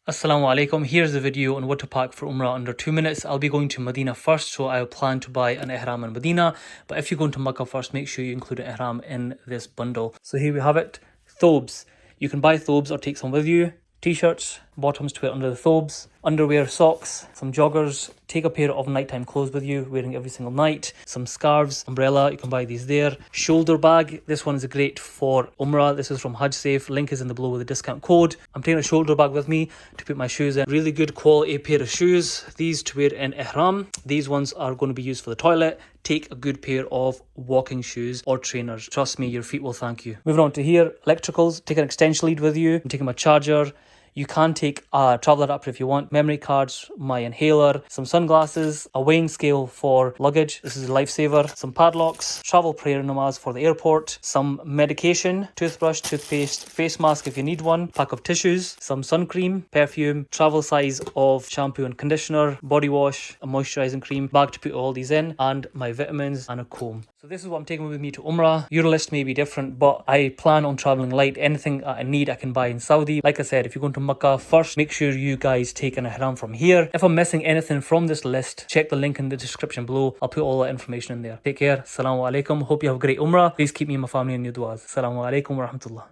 Assalamu alaikum. Here's the video on what to pack for Umrah under 2 minutes. I'll be going to Medina first, so I plan to buy an ihram in Medina. But if you're going to Makkah first, make sure you include an ihram in this bundle. So here we have it. Thobes. You can buy thobes or take some with you. T-shirts, bottoms to wear under the thobes, underwear, socks, some joggers. Take a pair of nighttime clothes with you, wearing every single night. Some scarves, umbrella, you can buy these there. Shoulder bag, this one is great for Umrah. This is from HAJJ. Link is in the below with a discount code. I'm taking a shoulder bag with me to put my shoes in. Really good quality pair of shoes. These to wear in ihram. These ones are going to be used for the toilet. Take a good pair of walking shoes or trainers. Trust me, your feet will thank you. Moving on to here, electricals. Take an extension lead with you. I'm taking my charger. You can take a travel adapter if you want, memory cards, my inhaler, some sunglasses, a weighing scale for luggage. This is a lifesaver. Some padlocks, travel prayer namaz for the airport, some medication, toothbrush, toothpaste, face mask if you need one, pack of tissues, some sun cream, perfume, travel size of shampoo and conditioner, body wash, a moisturizing cream, bag to put all these in, and my vitamins and a comb. So this is what I'm taking with me to Umrah. Your list may be different, but I plan on traveling light. Anything I need, I can buy in Saudi. Like I said, if you're going to Makkah first, make sure you guys take an ihram from here. If I'm missing anything from this list, check the link in the description below. I'll put all that information in there. Take care. Assalamu alaikum. Hope you have a great Umrah. Please keep me and my family in your du'as. Assalamu alaikum wa rahmatullah.